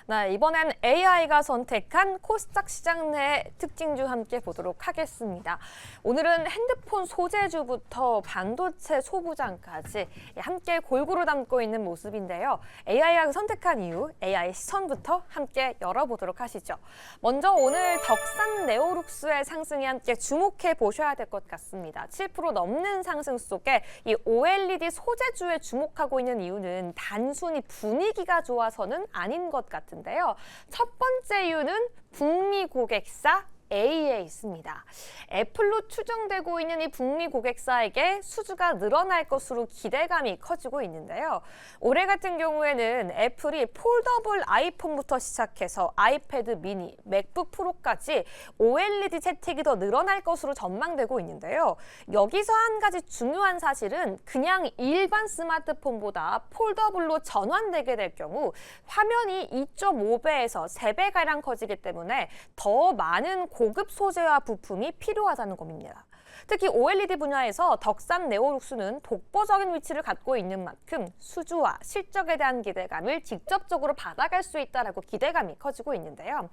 네, 이번엔 AI가 선택한 코스닥 시장 내 특징 중 함께 보도록 하겠습니다. 오늘은 핸드폰 소재주부터 반도체 소부장까지 함께 골고루 담고 있는 모습인데요. AI가 선택한 이유, AI 시선부터 함께 열어보도록 하시죠. 먼저 오늘 덕산 네오룩스의 상승에 함께 주목해 보셔야 될 것 같습니다. 7% 넘는 상승 속에 이 OLED 소재주에 주목하고 있는 이유는 단순히 분위기가 좋아서는 아닌 것 같은데요. 첫 번째 이유는 북미 고객사 A에 있습니다. 애플로 추정되고 있는 이 북미 고객사에게 수주가 늘어날 것으로 기대감이 커지고 있는데요. 올해 같은 경우에는 애플이 폴더블 아이폰부터 시작해서 아이패드 미니, 맥북 프로까지 OLED 채택이 더 늘어날 것으로 전망되고 있는데요. 여기서 한 가지 중요한 사실은 그냥 일반 스마트폰보다 폴더블로 전환되게 될 경우 화면이 2.5배에서 3배가량 커지기 때문에 더 많은 고급 소재와 부품이 필요하다는 겁니다. 특히 OLED 분야에서 덕산 네오룩스는 독보적인 위치를 갖고 있는 만큼 수주와 실적에 대한 기대감을 직접적으로 받아갈 수 있다라고 기대감이 커지고 있는데요.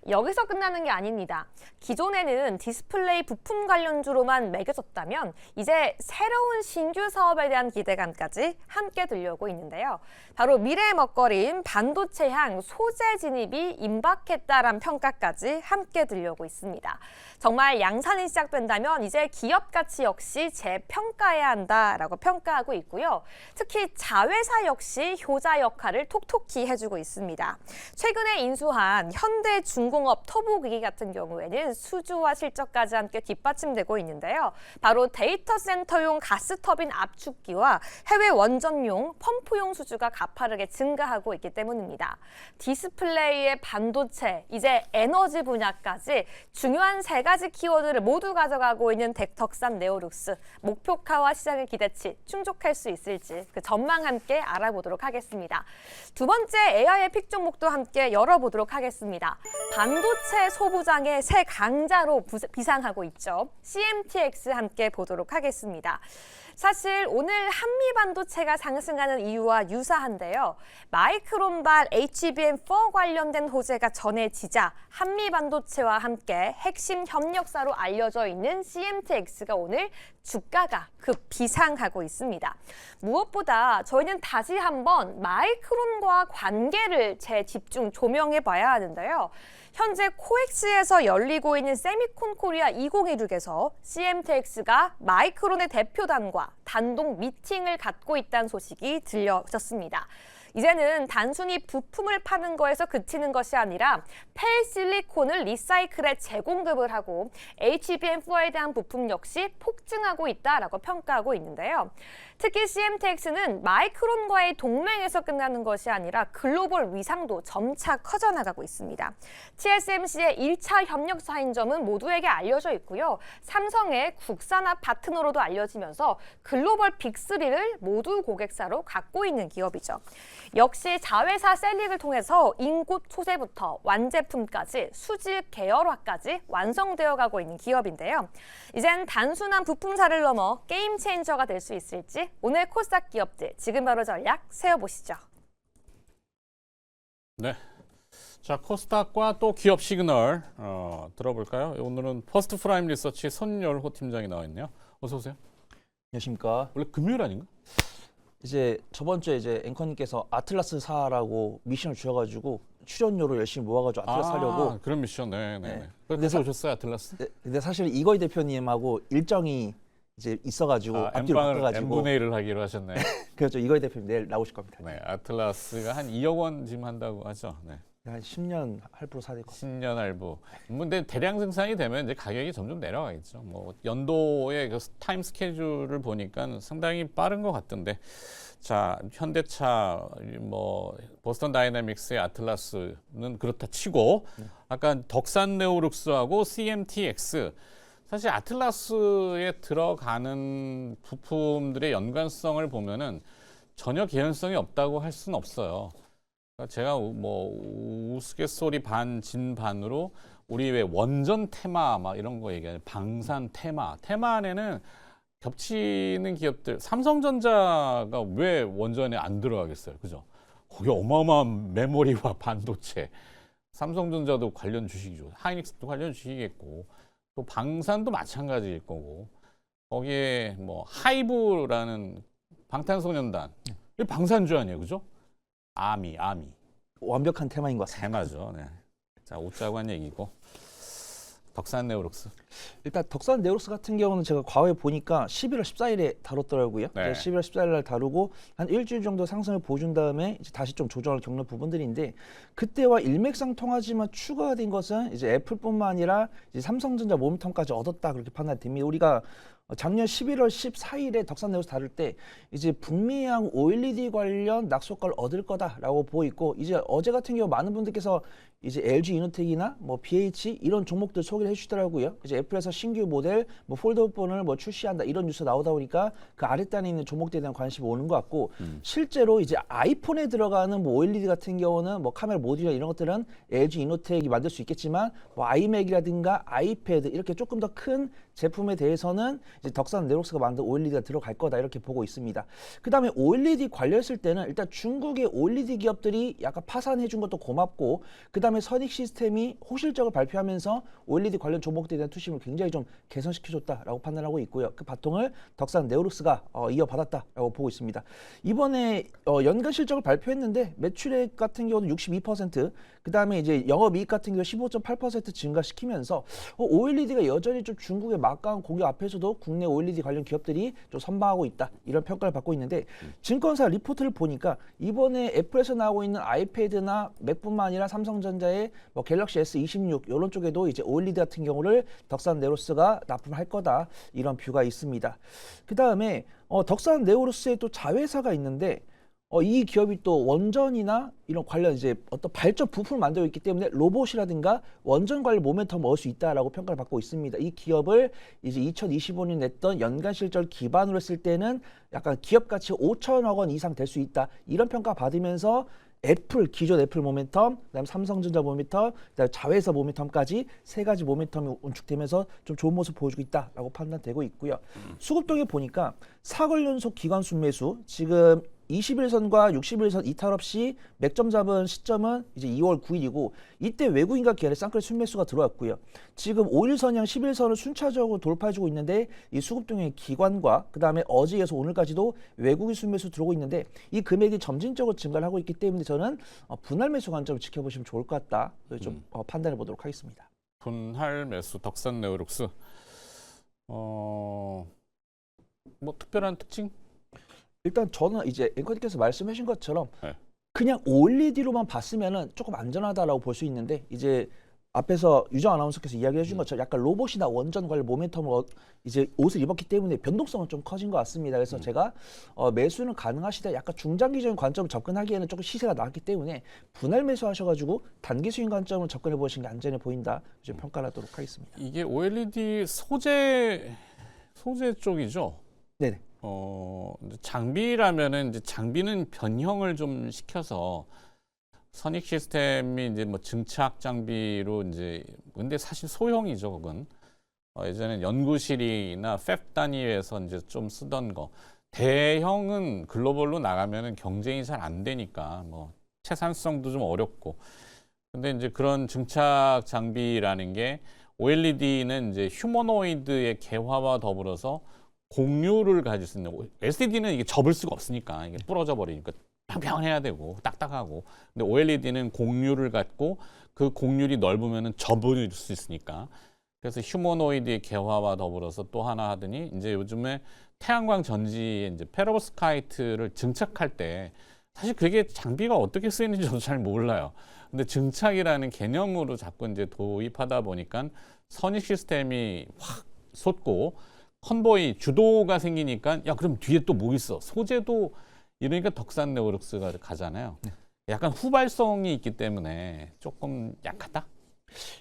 여기서 끝나는 게 아닙니다. 기존에는 디스플레이 부품 관련주로만 매겨졌다면 이제 새로운 신규 사업에 대한 기대감까지 함께 들려오고 있는데요. 바로 미래의 먹거리인 반도체향 소재 진입이 임박했다란 평가까지 함께 들려오고 있습니다. 정말 양산이 시작된다면 이제 기업 가치 역시 재평가해야 한다라고 평가하고 있고요. 특히 자회사 역시 효자 역할을 톡톡히 해주고 있습니다. 최근에 인수한 현대중공업 터보기기 같은 경우에는 수주와 실적까지 함께 뒷받침되고 있는데요. 바로 데이터 센터용 가스터빈 압축기와 해외 원전용 펌프용 수주가 가파르게 증가하고 있기 때문입니다. 디스플레이의 반도체, 이제 에너지 분야까지 중요한 세 가지 키워드를 모두 가져가고 있는 덕산 네오룩스, 목표가와 시장의 기대치 충족할 수 있을지 그 전망 함께 알아보도록 하겠습니다. 두 번째 AI의 픽 종목도 함께 열어보도록 하겠습니다. 반도체 소부장의 새 강자로 비상하고 있죠. CMTX 함께 보도록 하겠습니다. 사실 오늘 한미 반도체가 상승하는 이유와 유사한데요. 마이크론발 HBM4 관련된 호재가 전해지자 한미 반도체와 함께 핵심 협력사로 알려져 있는 CMTX가 오늘 주가가 급비상하고 있습니다. 무엇보다 저희는 다시 한번 마이크론과 관계를 재집중 조명해 봐야 하는데요. 현재 코엑스에서 열리고 있는 세미콘 코리아 2016에서 CMTX가 마이크론의 대표단과 단독 미팅을 갖고 있다는 소식이 들려졌습니다. 이제는 단순히 부품을 파는 거에서 그치는 것이 아니라 폐실리콘을 리사이클해 재공급을 하고 HBM4에 대한 부품 역시 폭증하고 있다라고 평가하고 있는데요. 특히 CMTX는 마이크론과의 동맹에서 끝나는 것이 아니라 글로벌 위상도 점차 커져나가고 있습니다. TSMC의 1차 협력사인 점은 모두에게 알려져 있고요. 삼성의 국산화 파트너로도 알려지면서 글로벌 빅3를 모두 고객사로 갖고 있는 기업이죠. 역시 자회사 셀링을 통해서 인곳 소재부터 완제품까지 수질 계열화까지 완성되어 가고 있는 기업인데요. 이젠 단순한 부품사를 넘어 게임 체인저가 될 수 있을지 오늘 코스닥 기업들 지금 바로 전략 세워보시죠. 네. 자, 코스닥과 또 기업 시그널 들어볼까요? 오늘은 퍼스트 프라임 리서치 손열호 팀장이 나와 있네요. 어서 오세요. 안녕하십니까. 원래 금요일 아닌가? 이제 저번 주에 이제 앵커님께서 아틀라스 사라고 미션을 주셔가지고 출연료를 열심히 모아가지고 아틀라스 사려고. 그런 미션, 네네. 네. 그래서 오셨어요, 아틀라스? 네, 근데 사실 이거이 대표님하고 일정이 이제 있어가지고 앞뒤로 바꿔가지고 N분의 1을 하기로 하셨네. 그렇죠. 이거이 대표님 내일 나오실 겁니다. 네, 아틀라스가 한 2억 원 지금 한다고 하죠. 네. 한 10년 할부로 사야 될 것 같아요. 10년 할부. 근데 대량 생산이 되면 이제 가격이 점점 내려가겠죠. 뭐 연도의 그 타임 스케줄을 보니까 상당히 빠른 것 같던데. 자, 현대차, 뭐 보스턴 다이내믹스의 아틀라스는 그렇다 치고, 아까 덕산 네오룩스하고 CMTX. 사실 아틀라스에 들어가는 부품들의 연관성을 보면은 전혀 개연성이 없다고 할 수는 없어요. 제가 뭐 우스갯소리 반 진반으로 우리 왜 원전 테마 막 이런 거 얘기하는 방산 테마 안에는 겹치는 기업들 삼성전자가 왜 원전에 안 들어가겠어요, 그죠? 거기 어마어마한 메모리와 반도체, 삼성전자도 관련 주식이죠. 하이닉스도 관련 주식이겠고 또 방산도 마찬가지일 거고 거기에 뭐 하이브라는 방탄소년단 이 방산주 아니에요, 그죠? 아미 완벽한 테마인 것 같습니다. 테마죠. 네. 자, 웃자고 한 얘기고 덕산 네오룩스. 일단 덕산 네오룩스 같은 경우는 제가 과거에 보니까 11월 14일에 다뤘더라고요. 네. 11월 14일 날 다루고 한 일주일 정도 상승을 보여준 다음에 이제 다시 좀 조정을 겪는 부분들인데 그때와 일맥상통하지만 추가가 된 것은 이제 애플뿐만 아니라 이제 삼성전자 모멘텀까지 얻었다 그렇게 판단됩니다. 우리가 작년 11월 14일에 덕산 네오룩스 다룰 때 이제 북미향 OLED 관련 낙수효과를 얻을 거다라고 보고 있고 이제 어제 같은 경우 많은 분들께서 이제 LG 이노텍이나 뭐 BH 이런 종목들 소개를 해주시더라고요. 이제 애플에서 신규 모델 뭐 폴더폰을 뭐 출시한다 이런 뉴스 나오다 보니까 그 아랫단에 있는 종목들에 대한 관심이 오는 것 같고 실제로 이제 아이폰에 들어가는 뭐 OLED 같은 경우는 뭐 카메라 모듈이나 이런 것들은 LG 이노텍이 만들 수 있겠지만 뭐 아이맥이라든가 아이패드 이렇게 조금 더 큰 제품에 대해서는 이제 덕산 네오룩스가 만든 OLED가 들어갈 거다 이렇게 보고 있습니다. 그 다음에 OLED 관련했을 때는 일단 중국의 OLED 기업들이 약간 파산해 준 것도 고맙고 그 다음에 선익 시스템이 호실적을 발표하면서 OLED 관련 종목들에 대한 투심을 굉장히 좀 개선시켜줬다라고 판단하고 있고요. 그 바통을 덕산 네오룩스가 이어받았다라고 보고 있습니다. 이번에 연간 실적을 발표했는데 매출액 같은 경우는 62%, 그 다음에 이제 영업이익 같은 경우 15.8% 증가시키면서 OLED가 여전히 좀 중국의 막강한 공격 앞에서도 국내 OLED 관련 기업들이 좀 선방하고 있다 이런 평가를 받고 있는데 증권사 리포트를 보니까 이번에 애플에서 나오고 있는 아이패드나 맥뿐만 아니라 삼성전자의 뭐 갤럭시 S26 이런 쪽에도 이제 OLED 같은 경우를 덕산 네오룩스가 납품할 거다 이런 뷰가 있습니다. 그 다음에 덕산 네오룩스의 또 자회사가 있는데 이 기업이 또 원전이나 이런 관련 이제 어떤 발전 부품을 만들고 있기 때문에 로봇이라든가 원전 관련 모멘텀을 얻을 수 있다라고 평가를 받고 있습니다. 이 기업을 이제 2025년 냈던 연간 실적을 기반으로 했을 때는 약간 기업 가치 5천억 원 이상 될 수 있다. 이런 평가 받으면서 애플, 기존 애플 모멘텀, 그다음에 삼성전자 모멘텀, 그다음에 자회사 모멘텀까지 세 가지 모멘텀이 운축되면서 좀 좋은 모습 보여주고 있다라고 판단되고 있고요. 수급동에 보니까 4개월 연속 기관 순매수 지금 21선과 61선 이탈 없이 맥점 잡은 시점은 이제 2월 9일이고 이때 외국인과 기관의 쌍끌 순매수가 들어왔고요. 지금 5일선이랑 11선을 순차적으로 돌파해주고 있는데 이 수급동의 기관과 그 다음에 어제에서 오늘까지도 외국인 순매수 들어오고 있는데 이 금액이 점진적으로 증가를 하고 있기 때문에 저는 분할 매수 관점을 지켜보시면 좋을 것 같다. 좀 판단해 보도록 하겠습니다. 분할 매수 덕산 네오룩스. 뭐 특별한 특징? 일단 저는 이제 앵커님께서 말씀해 주신 것처럼 네. 그냥 OLED로만 봤으면은 조금 안전하다라고 볼 수 있는데 이제 앞에서 유정 아나운서께서 이야기해 주신 것처럼 약간 로봇이나 원전 관련 모멘텀을 이제 옷을 입었기 때문에 변동성은 좀 커진 것 같습니다. 그래서 제가 매수는 가능하시다 약간 중장기적인 관점을 접근하기에는 조금 시세가 나왔기 때문에 분할 매수하셔가지고 단기 수익 관점을 접근해 보시는 게 안전해 보인다. 좀 평가를 하도록 하겠습니다. 이게 OLED 소재 쪽이죠. 네네. 장비라면은 이제 장비는 변형을 좀 시켜서 선익 시스템이 이제 뭐 증착 장비로 이제 근데 사실 소형이죠, 그건. 예전에 연구실이나 팹 단위에서 이제 좀 쓰던 거. 대형은 글로벌로 나가면은 경쟁이 잘 안 되니까 뭐 채산성도 좀 어렵고. 근데 이제 그런 증착 장비라는 게 OLED는 이제 휴머노이드의 개화와 더불어서 공유를 가질 수 있는 LCD는 이게 접을 수가 없으니까 이게 부러져 버리니까 평평해야 되고 딱딱하고 근데 OLED는 공유를 갖고 그 공률이 넓으면은 접을 수 있으니까 그래서 휴머노이드의 개화와 더불어서 또 하나 하더니 이제 요즘에 태양광 전지에 이제 페로브스카이트를 증착할 때 사실 그게 장비가 어떻게 쓰이는지 저도 잘 몰라요. 근데 증착이라는 개념으로 자꾸 이제 도입하다 보니까 선익 시스템이 확 솟고 컨보이 주도가 생기니까 야 그럼 뒤에 또 뭐 있어 소재도 이러니까 덕산 네오룩스가 가잖아요. 약간 후발성이 있기 때문에 조금 약하다.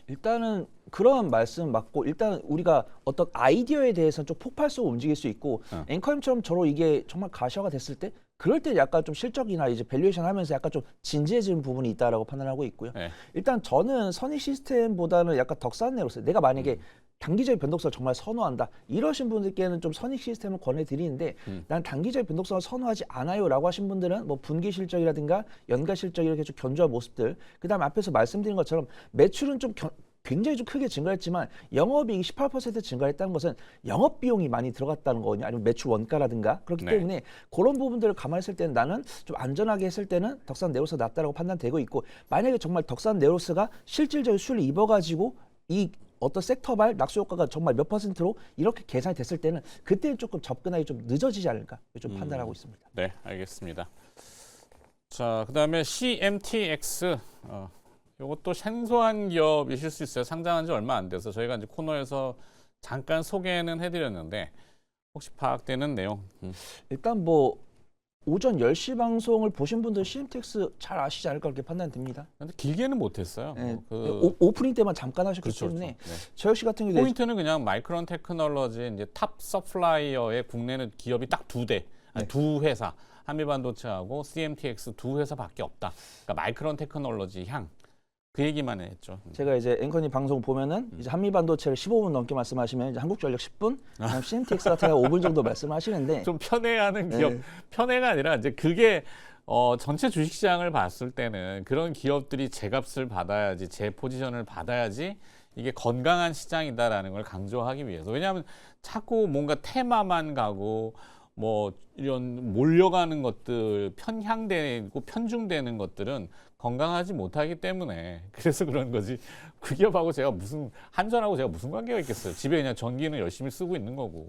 일단은 그런 말씀 맞고 일단 우리가 어떤 아이디어에 대해서는 좀 폭발적으로 움직일 수 있고 앵커님처럼 저로 이게 정말 가시화가 됐을 때 그럴 때 약간 좀 실적이나 이제 밸류에이션 하면서 약간 좀 진지해지는 부분이 있다라고 판단하고 있고요. 네. 일단 저는 선익 시스템보다는 약간 덕산내로서 내가 만약에 단기적인 변동성을 정말 선호한다 이러신 분들께는 좀 선익 시스템을 권해드리는데 난 단기적인 변동성을 선호하지 않아요라고 하신 분들은 뭐 분기 실적이라든가 연가 실적 이렇게 좀 견조한 모습들 그다음 앞에서 말씀드린 것처럼 매출은 좀 굉장히 좀 크게 증가했지만 영업이익이 18% 증가했다는 것은 영업 비용이 많이 들어갔다는 거거든요. 아니면 매출 원가라든가 그렇기 네. 때문에 그런 부분들을 감안했을 때는 나는 좀 안전하게 했을 때는 덕산 네오스가 낫다라고 판단되고 있고 만약에 정말 덕산 네오스가 실질적인 수익을 입어가지고 이 어떤 섹터발 낙수 효과가 정말 몇 %로 이렇게 계산이 됐을 때는 그때는 조금 접근하기 좀 늦어지지 않을까 좀 판단하고 있습니다. 네, 알겠습니다. 자, 그다음에 CMTX. 이것도 생소한 기업이실 수 있어요. 상장한 지 얼마 안 돼서 저희가 이제 코너에서 잠깐 소개는 해드렸는데 혹시 파악되는 내용? 일단 뭐 오전 10시 방송을 보신 분들 CMTX 잘 아시지 않을까 그렇게 판단됩니다. 근데 길게는 못했어요. 네, 그 오프닝 때만 잠깐 하셨기 그렇죠, 때문에 그렇죠. 네. 저 역시 같은 경우에 포인트는 그냥 마이크론 테크놀로지 이제 탑 서플라이어의 국내는 기업이 딱 두 회사, 한미반도체하고 CMTX 두 회사밖에 없다. 그러니까 마이크론 테크놀로지 향. 그 얘기만 했죠. 제가 이제 앵커님 방송 보면은 이제 한미반도체를 15분 넘게 말씀하시면 이제 한국전력 10분, 그다음 CMTX 같은 경우 5분 정도 말씀하시는데 좀 편애하는 기업, 네. 편애가 아니라 이제 그게 전체 주식시장을 봤을 때는 그런 기업들이 제 값을 받아야지, 제 포지션을 받아야지 이게 건강한 시장이다라는 걸 강조하기 위해서. 왜냐하면 자꾸 뭔가 테마만 가고 뭐 이런 몰려가는 것들, 편향되고 편중되는 것들은 건강하지 못하기 때문에 그래서 그런 거지. 그 기업하고 제가 한전하고 제가 무슨 관계가 있겠어요. 집에 그냥 전기는 열심히 쓰고 있는 거고.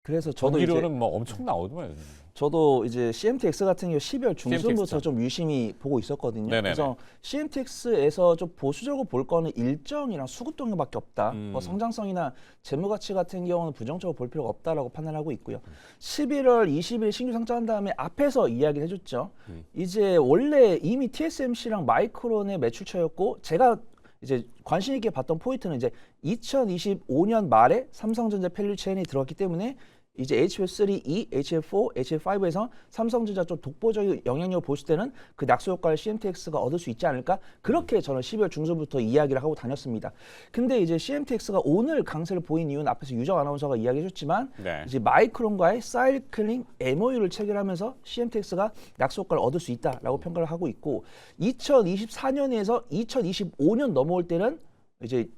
그래서 저도 이제 전기료는 뭐 엄청 나오더만요. 저도 이제 CMTX 같은 경우 12월 중순부터 CMTX. 좀 유심히 보고 있었거든요. 네네네. 그래서 CMTX에서 좀 보수적으로 볼 거는 일정이랑 수급 동력밖에 없다. 뭐 성장성이나 재무 가치 같은 경우는 부정적으로 볼 필요가 없다라고 판단하고 있고요. 11월 20일 신규 상장한 다음에 앞에서 이야기를 해줬죠. 이제 원래 이미 TSMC랑 마이크론의 매출처였고 제가 이제 관심 있게 봤던 포인트는 이제 2025년 말에 삼성전자 밸류 체인이 들어갔기 때문에 이제 HF3E, HF4, HF5에서 삼성전자 좀 독보적인 영향력을 보실 때는 그 낙수 효과를 CMTX가 얻을 수 있지 않을까? 그렇게 저는 12월 중순부터 이야기를 하고 다녔습니다. 근데 이제 CMTX가 오늘 강세를 보인 이유는 앞에서 유정 아나운서가 이야기해줬지만 네. 이제 마이크론과의 사이클링 MOU를 체결하면서 CMTX가 낙수 효과를 얻을 수 있다라고 평가를 하고 있고 2024년에서 2025년 넘어올 때는 이제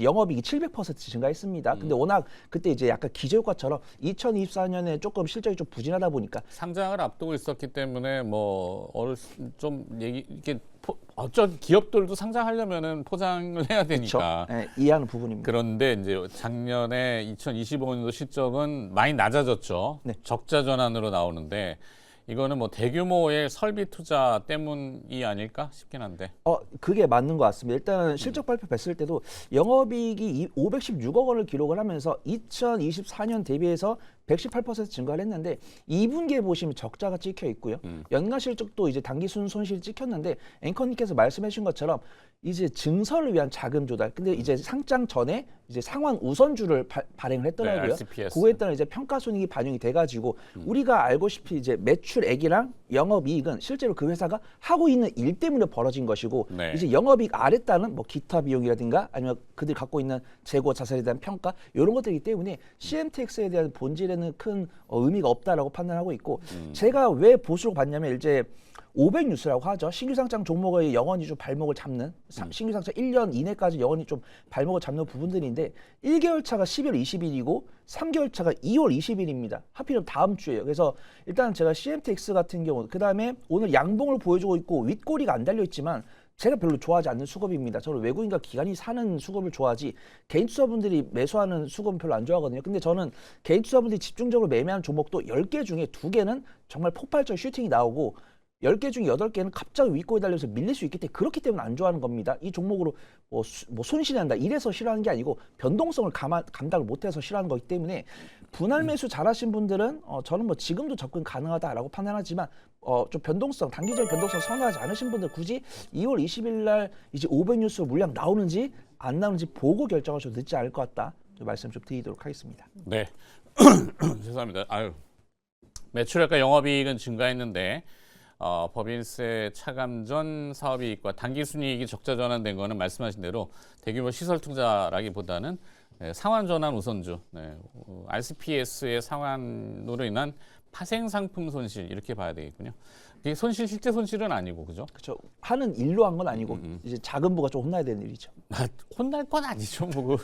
영업이익이 700% 증가했습니다. 근데 워낙 그때 이제 약간 기저효과처럼 2024년에 조금 실적이 좀 부진하다 보니까 상장을 앞두고 있었기 때문에 뭐 좀 이게 어쩐 기업들도 상장하려면은 포장을 해야 되니까. 네, 이해하는 부분입니다. 그런데 이제 작년에 2025년도 실적은 많이 낮아졌죠. 네. 적자 전환으로 나오는데 이거는 뭐 대규모의 설비 투자 때문이 아닐까 싶긴 한데. 그게 맞는 것 같습니다. 일단 실적 발표 뵀을 때도 영업이익이 516억 원을 기록을 하면서 2024년 대비해서 118% 증가를 했는데 2분기에 보시면 적자가 찍혀 있고요. 연간 실적도 이제 단기 손실이 찍혔는데 앵커님께서 말씀해 주신 것처럼 이제 증설을 위한 자금 조달. 근데 이제 상장 전에 이제 상환 우선주를 발행을 했더라고요. 네, RCPS. 그거에 따라 이제 평가 손익이 반영이 돼가지고 우리가 알고싶이 이제 매출액이랑 영업이익은 실제로 그 회사가 하고 있는 일 때문에 벌어진 것이고 네. 이제 영업이익 아래따는 뭐 기타 비용이라든가 아니면 그들이 갖고 있는 재고 자산에 대한 평가 이런 것들이기 때문에 CMTX에 대한 본질에는 큰 의미가 없다라고 판단하고 있고 제가 왜 보수로 봤냐면 이제 500뉴스라고 하죠. 신규 상장 종목의 영원히 좀 발목을 잡는 신규 상장 1년 이내까지 영원히 좀 발목을 잡는 부분들인데 1개월 차가 11월 20일이고 3개월 차가 2월 20일입니다. 하필이면 다음 주예요. 그래서 일단 제가 CMTX 같은 경우 그다음에 오늘 양봉을 보여주고 있고 윗꼬리가 안 달려 있지만 제가 별로 좋아하지 않는 수급입니다. 저는 외국인과 기관이 사는 수급을 좋아하지 개인 투자분들이 매수하는 수급은 별로 안 좋아하거든요. 근데 저는 개인 투자분들이 집중적으로 매매하는 종목도 10개 중에 2개는 정말 폭발적 슈팅이 나오고 10개 중에 8개는 갑자기 윗꼬리 달려서 밀릴 수 있기 때문에 그렇기 때문에 안 좋아하는 겁니다. 이 종목으로 뭐 손실이 난다 이래서 싫어하는 게 아니고 변동성을 감당을 못해서 싫어하는 거기 때문에 분할 매수 잘하신 분들은 저는 뭐 지금도 접근 가능하다라고 판단하지만 좀 변동성 단기적인 변동성 선호하지 않으신 분들 굳이 2월 20일 날 이제 500뉴스 물량 나오는지 안 나오는지 보고 결정을 좀 늦지 않을 것 같다. 좀 말씀 좀 드리도록 하겠습니다. 네. 죄송합니다. 아유. 매출액과 영업이익은 증가했는데 법인세 차감 전 사업이익과 당기순이익이 적자 전환된 거는 말씀하신 대로 대규모 시설 투자라기보다는 상환 전환 우선주, RCPS의 상환으로 인한 파생 상품 손실 이렇게 봐야 되겠군요. 이게 손실 실제 손실은 아니고 그죠? 그렇죠. 하는 일로 한 건 아니고 이제 자금부가 좀 혼나야 되는 일이죠. 혼날 건 아니죠. 뭐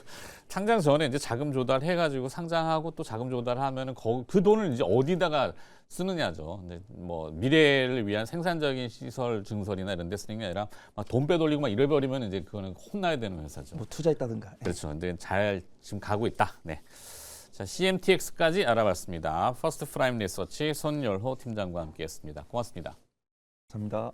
상장 전에 이제 자금 조달해가지고 상장하고 또 자금 조달하면은 그 돈을 이제 어디다가 쓰느냐죠. 근데 뭐 미래를 위한 생산적인 시설 증설이나 이런 데 쓰는 게 아니라 막 돈 빼돌리고 막 이래버리면 이제 그거는 혼나야 되는 회사죠. 뭐 투자했다든가. 그렇죠. 근데 잘 지금 가고 있다. 네. 자, CMTX까지 알아봤습니다. 퍼스트 프라임 리서치 손열호 팀장과 함께했습니다. 고맙습니다. 감사합니다.